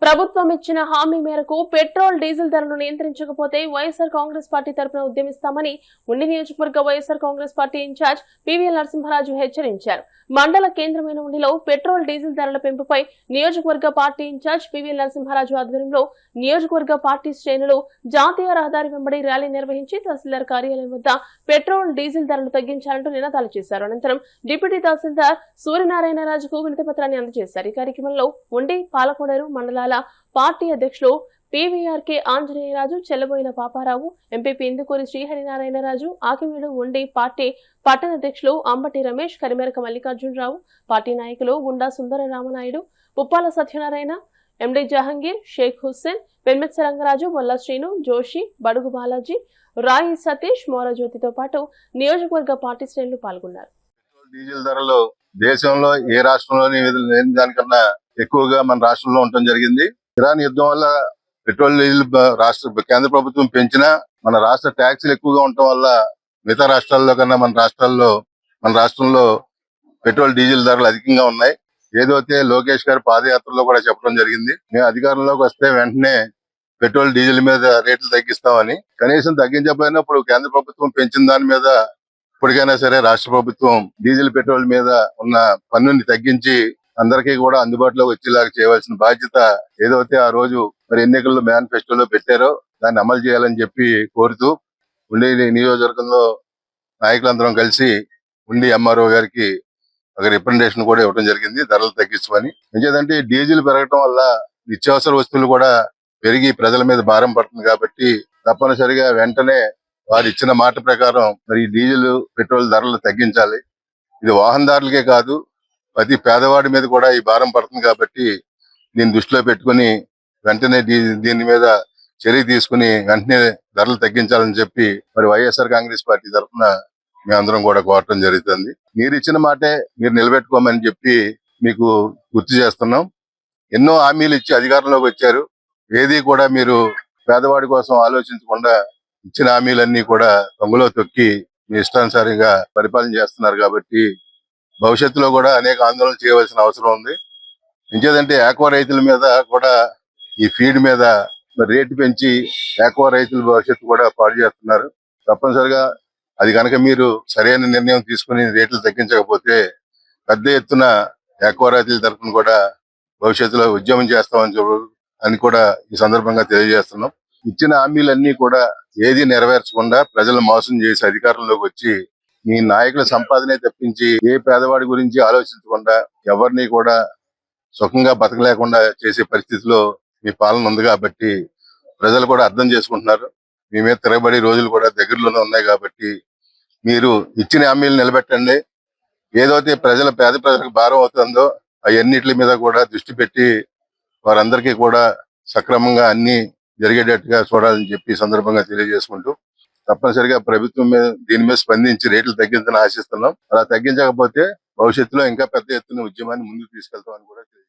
ప్రభుత్వం ఇచ్చిన హామీ మేరకు పెట్రోల్ డీజిల్ ధరను నియంత్రించకపోతే వైఎస్ఆర్ కాంగ్రెస్ పార్టీ తరఫున ఉద్యమిస్తామని ఉండి నియోజకవర్గ YSR Congress party incharge PVL Narasimharaju హెచ్చరించారు. మండల కేంద్రమైన ఉండిలో పెట్రోల్ డీజిల్ ధరల పెంపుపై నియోజకవర్గ పార్టీ ఇన్ఛార్జ్ పివిఎల్ నరసింహరాజు ఆధ్వర్యంలో నియోజకవర్గ పార్టీ శ్రేణులు జాతీయ రహదారి వెంబడి ర్యాలీ నిర్వహించి తహసీల్దార్ కార్యాలయం వద్ద పెట్రోల్ డీజిల్ ధరలు తగ్గించాలంటూ నినాదాలు చేశారు. అనంతరం డిప్యూటీ తహసీల్దార్ సూర్యనారాయణరాజుకు వినతి పత్రాన్ని అందజేశారు. ఈ కార్యక్రమంలో ఉండి పాలకొడేరు మండలాల పార్టీ అధ్యక్షులు పీవీఆర్కే ఆంజనేయరాజు, చెల్లబోయిన పాపారావు, ఎంపీపీ ఇందుకూరి శ్రీహరినారాయణరాజు, ఆకిమేడు ఉండి పార్టీ పట్టణ అధ్యక్షులు అంబటి రమేష్, కరిమేరక మల్లికార్జునరావు, పార్టీ నాయకులు గుండా సుందర రామనాయుడు, ఉప్పాల సత్యనారాయణ, ఎండి జహంగీర్, షేక్ హుస్సేన్, పెన్మెత్స రంగరాజు, మొల్లా శ్రీను, జోషి, బడుగు బాలాజీ, రాయి సతీష్, మోరజ్యోతితో పాటు నియోజకవర్గ పార్టీ శ్రేణులు పాల్గొన్నారు. డీజిల్ ధరలు దేశంలో ఏ రాష్ట్రంలోని లేని దానికన్నా ఎక్కువగా మన రాష్ట్రంలో ఉండటం జరిగింది. ఇరాన్ యుద్ధం వల్ల పెట్రోల్ డీజిల్ కేంద్ర ప్రభుత్వం పెంచినా మన రాష్ట్ర ట్యాక్సులు ఎక్కువగా ఉండటం వల్ల మిగతా రాష్ట్రాల్లో కన్నా మన రాష్ట్రంలో పెట్రోల్ డీజిల్ ధరలు అధికంగా ఉన్నాయి. ఏదైతే లోకేష్ గారు పాదయాత్రలో కూడా చెప్పడం జరిగింది, మేము అధికారంలోకి వస్తే వెంటనే పెట్రోల్ డీజిల్ మీద రేట్లు తగ్గిస్తామని. కనీసం తగ్గించకపోయినా ఇప్పుడు కేంద్ర ప్రభుత్వం పెంచిన దాని మీద ఇప్పటికైనా సరే రాష్ట్ర ప్రభుత్వం డీజిల్ పెట్రోల్ మీద ఉన్న పన్నుని తగ్గించి అందరికీ కూడా అందుబాటులోకి వచ్చేలాగా చేయవలసిన బాధ్యత ఏదైతే ఆ రోజు మరి ఎన్నికల్లో మేనిఫెస్టోలో పెట్టారో దాన్ని అమలు చేయాలని చెప్పి కోరుతూ ఉండి నియోజకవర్గంలో నాయకులందరం కలిసి ఉండి ఎంఆర్ఓ గారికి ఒక రిప్రజెంటేషన్ కూడా ఇవ్వడం జరిగింది ధరలు తగ్గించమని. ఎందుకంటే డీజిల్ పెరగడం వల్ల నిత్యావసర వస్తువులు కూడా పెరిగి ప్రజల మీద భారం పడుతుంది కాబట్టి తప్పనిసరిగా వెంటనే వారు ఇచ్చిన మాట ప్రకారం మరి డీజిల్ పెట్రోల్ ధరలు తగ్గించాలి. ఇది వాహనదారులకే కాదు ప్రతి పేదవాడి మీద కూడా ఈ భారం పడుతుంది కాబట్టి దీన్ని దృష్టిలో పెట్టుకుని వెంటనే దీని మీద చర్య తీసుకుని వెంటనే ధరలు తగ్గించాలని చెప్పి మరి వైఎస్ఆర్ కాంగ్రెస్ పార్టీ తరఫున మేమందరం కూడా కోరటం జరుగుతుంది. మీరు ఇచ్చిన మాటే మీరు నిలబెట్టుకోమని చెప్పి మీకు గుర్తు చేస్తున్నాం. ఎన్నో హామీలు ఇచ్చి అధికారంలోకి వచ్చారు, ఏది కూడా మీరు పేదవాడి కోసం ఆలోచించకుండా ఇచ్చిన హామీలన్నీ కూడా దొంగలో తొక్కి మీ ఇష్టానుసారంగా పరిపాలన చేస్తున్నారు కాబట్టి భవిష్యత్తులో కూడా అనేక ఆందోళనలు చేయవలసిన అవసరం ఉంది. ఇంకేదంటే ఆక్వా రైతుల మీద కూడా ఈ ఫీడ్ మీద రేటు పెంచి ఆక్వా రైతుల భవిష్యత్తు కూడా పాడు చేస్తున్నారు. తప్పనిసరిగా అది కనుక మీరు సరైన నిర్ణయం తీసుకుని రేట్లు తగ్గించకపోతే పెద్ద ఎత్తున ఆక్వా రైతుల తరఫున కూడా భవిష్యత్తులో ఉద్యమం చేస్తామని కూడా ఈ సందర్భంగా తెలియజేస్తున్నాం. ఇచ్చిన హామీలన్నీ కూడా ఏది నెరవేర్చకుండా ప్రజలు మోసం చేసి అధికారంలోకి వచ్చి మీ నాయకుల సంపాదనే తప్పించి ఏ పేదవాడి గురించి ఆలోచించకుండా ఎవరిని కూడా సుఖంగా బతకలేకుండా చేసే పరిస్థితిలో మీ పాలన ఉంది కాబట్టి ప్రజలు కూడా అర్థం చేసుకుంటున్నారు. మీ మీద తిరగబడి రోజులు కూడా దగ్గరలోనే ఉన్నాయి కాబట్టి మీరు ఇచ్చిన హామీలు నిలబెట్టండి. ఏదైతే పేద ప్రజలకు భారం అవుతుందో అవన్నిటి మీద కూడా దృష్టి పెట్టి వారందరికీ కూడా సక్రమంగా అన్ని జరిగేటట్టుగా చూడాలని చెప్పి ఈ సందర్భంగా తెలియజేసుకుంటూ, తప్పనిసరిగా ప్రభుత్వం దీని మీద స్పందించి రేట్లు తగ్గించాలని ఆశిస్తున్నాం. అలా తగ్గించకపోతే భవిష్యత్తులో ఇంకా పెద్ద ఎత్తున ఉద్యమాన్ని ముందుకు తీసుకెళ్తామని కూడా తెలియజేస్తున్నాం.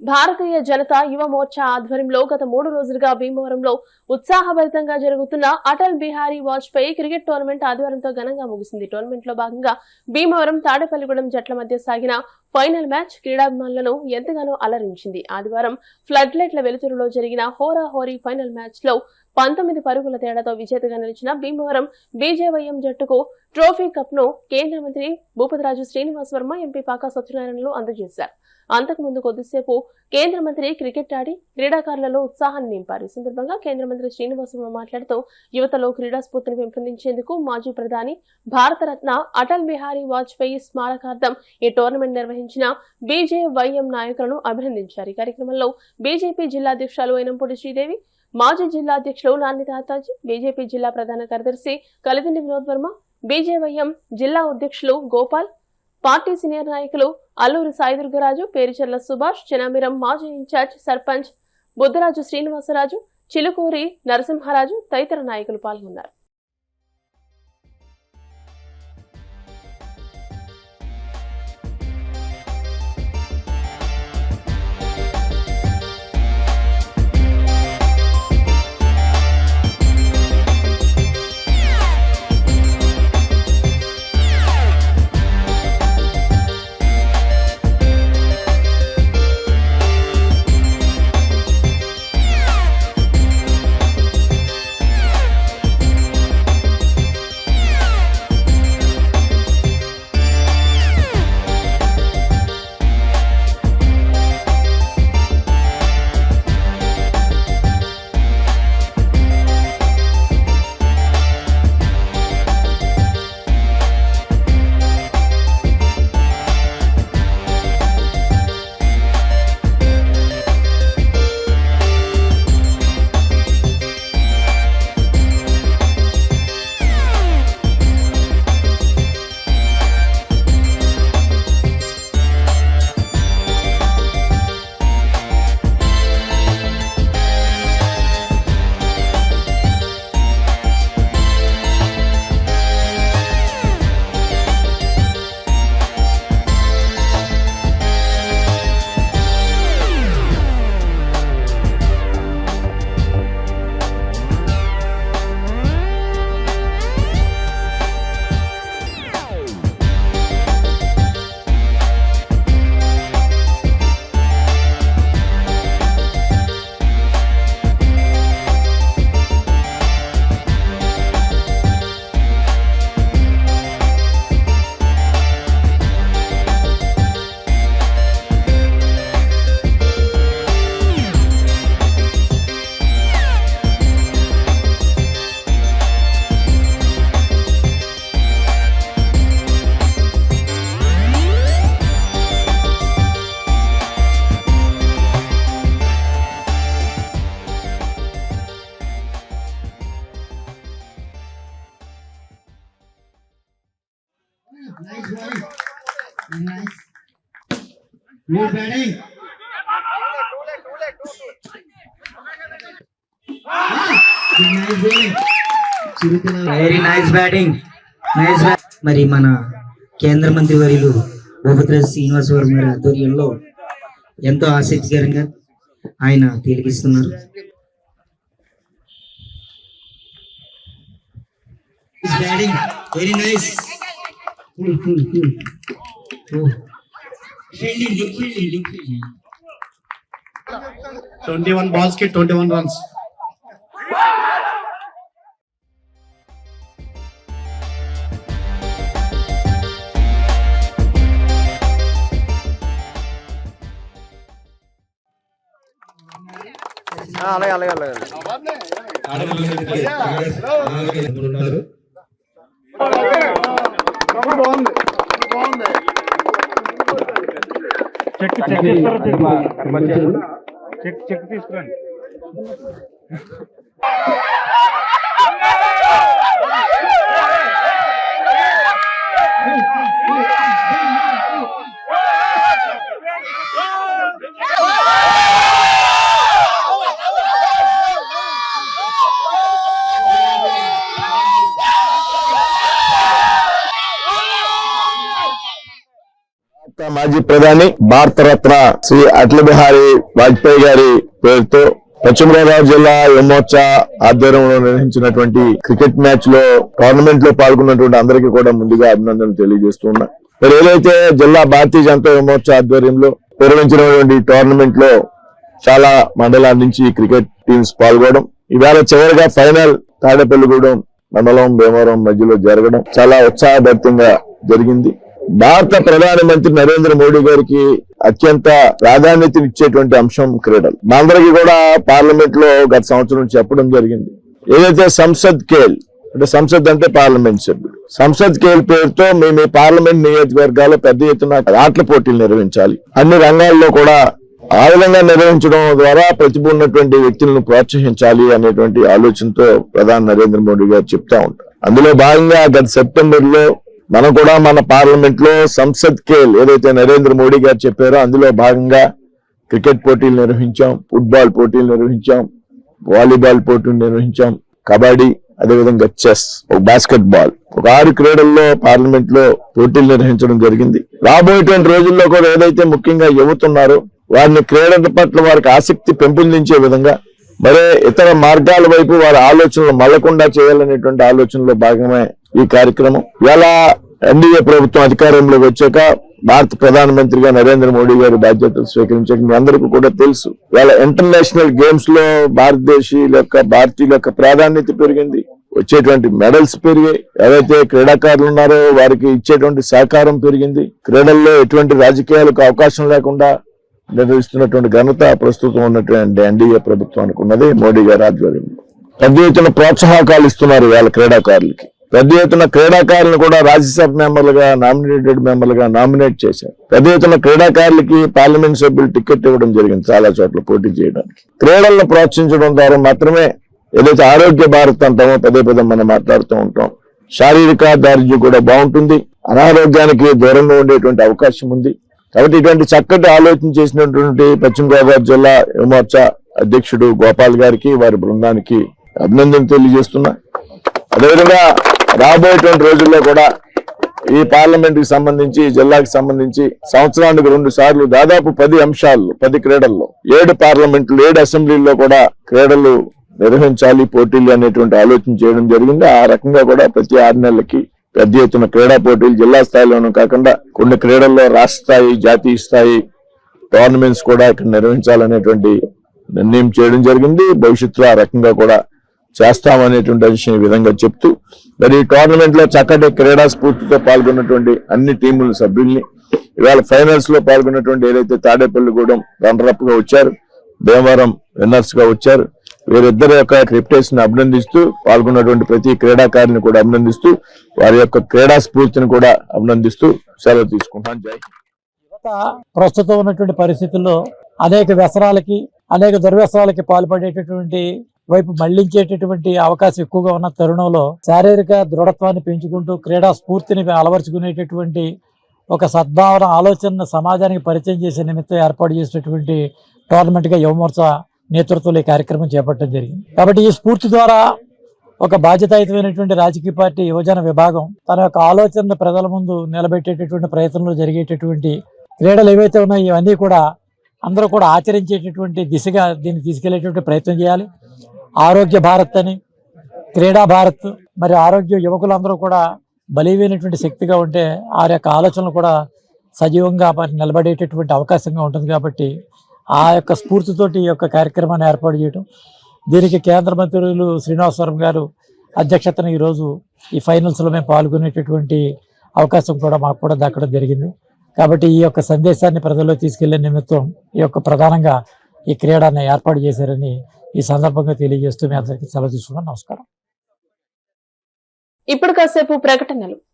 భారతీయ జనతా యువ మోర్చా ఆధ్వర్యంలో గత 3 రోజులుగా భీమవరంలో ఉత్సాహభరితంగా జరుగుతున్న అటల్ బిహారీ వాజ్పేయి క్రికెట్ టోర్నమెంట్ ఆదివారంతో ఘనంగా ముగిసింది. టోర్నమెంట్ లో భాగంగా భీమవరం తాడేపల్లిగూడెం జట్ల మధ్య సాగిన ఫైనల్ మ్యాచ్ క్రీడాభిమానులను ఎంతగానో అలరించింది. ఆదివారం ఫ్లడ్ లైట్ల వెలుతురులో జరిగిన హోరాహోరీ ఫైనల్ మ్యాచ్ లో 19 పరుగుల తేడాతో విజేతగా నిలిచిన భీమవరం బీజేవైఎం జట్టుకు ట్రోఫీ కప్ ను కేంద్ర మంత్రి భూపతిరాజు శ్రీనివాస్ వర్మ, ఎంపీ పాకా సత్యనారాయణలు అందజేశారు. అంతకుముందు కొద్దిసేపు కేంద్ర మంత్రి క్రికెట్ ఆడి క్రీడాకారులలో ఉత్సాహాన్ని నింపారు. ఈ సందర్భంగా కేంద్ర మంత్రి శ్రీనివాస్ వర్మ మాట్లాడుతూ యువతలో క్రీడా స్ఫూర్తిని పెంపొందించేందుకు మాజీ ప్రధాని భారతరత్న అటల్ బిహారీ వాజ్పేయి స్మారకార్థం ఈ టోర్నమెంట్ నిర్వహించిన బీజేవైఎం నాయకులను అభినందించారు. ఈ కార్యక్రమంలో బీజేపీ జిల్లా అధ్యక్షులు వైనంపూడి శ్రీదేవి, మాజీ జిల్లా అధ్యక్షులు నాని తాతాజీ, బీజేపీ జిల్లా ప్రధాన కార్యదర్శి కలిదిండి వినోద్ వర్మ, బీజేవైఎం జిల్లా అధ్యక్షులు గోపాల్, పార్టీ సీనియర్ నాయకులు అల్లూరి సాయిదుర్గరాజు, పేరుచెర్ల సుభాష్, చెనామిరం మాజీ ఇన్ఛార్జ్ సర్పంచ్ బుద్ధరాజు శ్రీనివాసరాజు, చిలుకూరి నరసింహరాజు తదితర నాయకులు పాల్గొన్నారు. Good batting. Nice bowling. Very nice batting. Nice bat. మరి మన కేంద్ర మంత్రి వర్యులు భూపతిరాజు శ్రీనివాస్ వర్మ గారి ఆధ్వర్యంలో ఎంతో ఆసక్తికరంగా ఆయన తిలకిస్తున్నారు. Batting very nice. Fielding. 21 balls ki 21 runs. అలాగే చెక్ తీసుకురండి. మాజీ ప్రధాని భారత రత్న శ్రీ అటల్ బిహారీ వాజ్పేయి గారి పేరుతో పశ్చిమ గోదావరి జిల్లా యువమోర్చా ఆధ్వర్యంలో నిర్వహించినటువంటి క్రికెట్ మ్యాచ్ లో టోర్నమెంట్ లో పాల్గొన్నటువంటి అందరికీ కూడా ముందుగా అభినందనలు తెలియజేస్తున్నా. మరి ఏదైతే జిల్లా భారతీయ జనతా యువమోర్చా ఆధ్వర్యంలో నిర్వహించినటువంటి టోర్నమెంట్ లో చాలా మండలాల నుంచి క్రికెట్ టీమ్స్ పాల్గొనడం, ఇవాళ చివరిగా ఫైనల్ తాడేపల్లిగూడెం మండలం భీమవరం మధ్యలో జరగడం చాలా ఉత్సాహభరితంగా జరిగింది. భారత ప్రధానమంత్రి నరేంద్ర మోడీ గారికి అత్యంత ప్రాధాన్యతనిచ్చేటువంటి అంశం క్రీడలు. మా అందరికీ కూడా పార్లమెంట్ లో గత సంవత్సరం చెప్పడం జరిగింది. ఏదైతే సంసద్ ఖేల్ అంటే సంసద్ అంటే పార్లమెంట్ సభ్యుడు, సంసద్ ఖేల్ పేరుతో మేము పార్లమెంట్ నియోజకవర్గాల్లో పెద్ద ఎత్తున ఆటల పోటీలు నిర్వహించాలి. అన్ని రంగాల్లో కూడా ఆ విధంగా నిర్వహించడం ద్వారా ప్రతిభ ఉన్నటువంటి వ్యక్తులను ప్రోత్సహించాలి అనేటువంటి ఆలోచనతో ప్రధాని నరేంద్ర మోడీ గారు చెప్తా ఉంటారు. అందులో భాగంగా గత సెప్టెంబర్ లో మనం కూడా మన పార్లమెంట్ లో సంసద్ ఖేల్ ఏదైతే నరేంద్ర మోడీ గారు చెప్పారో అందులో భాగంగా క్రికెట్ పోటీలు నిర్వహించాం, ఫుట్బాల్ పోటీలు నిర్వహించాం, వాలీబాల్ పోటీలు నిర్వహించాం, కబడ్డీ, అదేవిధంగా చెస్, ఒక బాస్కెట్ బాల్, ఒక 6 క్రీడల్లో పార్లమెంట్ లో పోటీలు నిర్వహించడం జరిగింది. రాబోయేటువంటి రోజుల్లో కూడా ఏదైతే ముఖ్యంగా యువత ఉన్నారో వారిని క్రీడల పట్ల వారికి ఆసక్తి పెంపొందించే విధంగా మరే ఇతర మార్గాల వైపు వారి ఆలోచనలు మళ్లకుండా చేయాలనేటువంటి ఆలోచనలో భాగమే ఈ కార్యక్రమం. ఇలా ఎన్డీఏ ప్రభుత్వం అధికారంలోకి వచ్చాక భారత ప్రధానమంత్రిగా నరేంద్ర మోడీ గారి బాధ్యతలు స్వీకరించాక మీ అందరికీ కూడా తెలుసు, ఇలా ఇంటర్నేషనల్ గేమ్స్ లో భారతీయుల యొక్క ప్రాధాన్యత పెరిగింది, వచ్చేటువంటి మెడల్స్ పెరిగాయి. ఎవరైతే క్రీడాకారులు ఉన్నారో వారికి ఇచ్చేటువంటి సహకారం పెరిగింది. క్రీడల్లో ఎటువంటి రాజకీయాలకు అవకాశం లేకుండా నిర్వహిస్తున్నటువంటి ఘనత ప్రస్తుతం ఉన్నటువంటి ఎన్డీఏ ప్రభుత్వం అనుకున్నది మోడీ గారి ఆధ్వర్యంలో. పెద్ద ఎత్తున ప్రోత్సాహకాలు ఇస్తున్నారు వాళ్ళ క్రీడాకారులకి. పెద్ద ఎత్తున క్రీడాకారులను కూడా రాజ్యసభ మెంబర్లుగా నామినేటెడ్ మెంబర్లుగా నామినేట్ చేశారు. పెద్ద ఎత్తున క్రీడాకారులకి పార్లమెంట్ సభ్యులు టికెట్ ఇవ్వడం జరిగింది చాలా చోట్ల పోటీ చేయడానికి. క్రీడలను ప్రోత్సహించడం ద్వారా మాత్రమే ఏదైతే ఆరోగ్య భారత్ అంటామో పదే మనం మాట్లాడుతూ ఉంటాం, శారీరక దారిద్ర్యం కూడా బాగుంటుంది, అనారోగ్యానికి దూరంగా ఉండేటువంటి అవకాశం ఉంది. కాబట్టి ఇటువంటి చక్కటి ఆలోచన చేసినటువంటి పశ్చిమ గోదావరి జిల్లా యువమోర్చా అధ్యక్షుడు గోపాల్ గారికి వారి బృందానికి అభినందన తెలియజేస్తున్నా. అదేవిధంగా రాబోయేటువంటి రోజుల్లో కూడా ఈ పార్లమెంట్ కి సంబంధించి జిల్లాకి సంబంధించి సంవత్సరానికి 2 సార్లు దాదాపు 10 అంశాలు 10 క్రీడల్లో 7 పార్లమెంట్లు 7 అసెంబ్లీల్లో కూడా క్రీడలు నిర్వహించాలి, పోటీలు అనేటువంటి ఆలోచన చేయడం జరిగింది. ఆ రకంగా కూడా ప్రతి 6 నెలలకి పెద్ద ఎత్తున క్రీడా పోటీలు జిల్లా స్థాయిలోనూ కాకుండా కొన్ని క్రీడల్లో రాష్ట్ర స్థాయి, జాతీయ స్థాయి టోర్నమెంట్స్ కూడా ఇక్కడ నిర్వహించాలనేటువంటి నిర్ణయం చేయడం జరిగింది. భవిష్యత్తులో ఆ రకంగా కూడా చేస్తామనేటువంటి విషయం ఈ విధంగా చెప్తూ మరి ఈ టోర్నమెంట్ లో చక్కటి క్రీడా స్ఫూర్తితో పాల్గొన్నటువంటి అన్ని టీముల సభ్యుల్ని, ఇవాళ ఫైనల్స్ లో పాల్గొన్నటువంటి ఏదైతే తాడేపల్లిగూడెం రన్నరప్ గా వచ్చారు, భీమవరం విన్నర్స్ గా వచ్చారు, వీరిద్దరి యొక్క క్రిప్టేషన్ అభినందిస్తూ పాల్గొన్నటువంటి ప్రతి క్రీడాకారిని కూడా అభినందిస్తూ వారి యొక్క క్రీడా స్ఫూర్తిని కూడా అభినందిస్తూ సెలవు తీసుకుంటాను. జై యువత ప్రస్తుతం ఉన్నటువంటి పరిస్థితుల్లో అనేక వ్యసనాలకి అనేక దుర్వ్యసనాలకి పాల్పడేటటువంటి వైపు మళ్లించేటటువంటి అవకాశం ఎక్కువగా ఉన్న తరుణంలో శారీరక దృఢత్వాన్ని పెంచుకుంటూ క్రీడా స్ఫూర్తిని అలవర్చుకునేటటువంటి ఒక సద్భావన ఆలోచన సమాజానికి పరిచయం చేసే నిమిత్తం ఏర్పాటు చేసినటువంటి టోర్నమెంట్ గా యువమోర్చా నేతృత్వంలో ఈ కార్యక్రమం చేపట్టడం జరిగింది. కాబట్టి ఈ స్ఫూర్తి ద్వారా ఒక బాధ్యతాయుతమైనటువంటి రాజకీయ పార్టీ యువజన విభాగం తన యొక్క ఆలోచనను ప్రజల ముందు నిలబెట్టేటటువంటి ప్రయత్నంలో జరిగేటటువంటి క్రీడలు ఏవైతే ఉన్నాయో ఇవన్నీ కూడా అందరూ కూడా ఆచరించేటటువంటి దిశగా దీన్ని తీసుకెళ్లేటువంటి ప్రయత్నం చేయాలి. ఆరోగ్య భారత్ అని, క్రీడా భారత్, మరి ఆరోగ్య యువకులందరూ కూడా బలీవైనటువంటి శక్తిగా ఉంటే ఆ యొక్క ఆలోచనలు కూడా సజీవంగా మరి నిలబడేటటువంటి అవకాశంగా ఉంటుంది. కాబట్టి ఆ యొక్క స్ఫూర్తితోటి ఈ యొక్క కార్యక్రమాన్ని ఏర్పాటు చేయడం, దీనికి కేంద్ర మంత్రులు శ్రీనివాసవరం గారు అధ్యక్షతన ఈరోజు ఈ ఫైనల్స్లో మేము పాల్గొనేటటువంటి అవకాశం కూడా మాకు కూడా దక్కడం జరిగింది. కాబట్టి ఈ యొక్క సందేశాన్ని ప్రజల్లో తీసుకెళ్లే నిమిత్తం ఈ యొక్క ప్రధానంగా ఈ క్రీడని ఏర్పాటు చేశారని ఈ సందర్భంగా తెలియజేస్తూ మీ అందరికీ సెలవు తీసుకున్నాను. నమస్కారం. ఇప్పుడు కాసేపు ప్రకటనలు.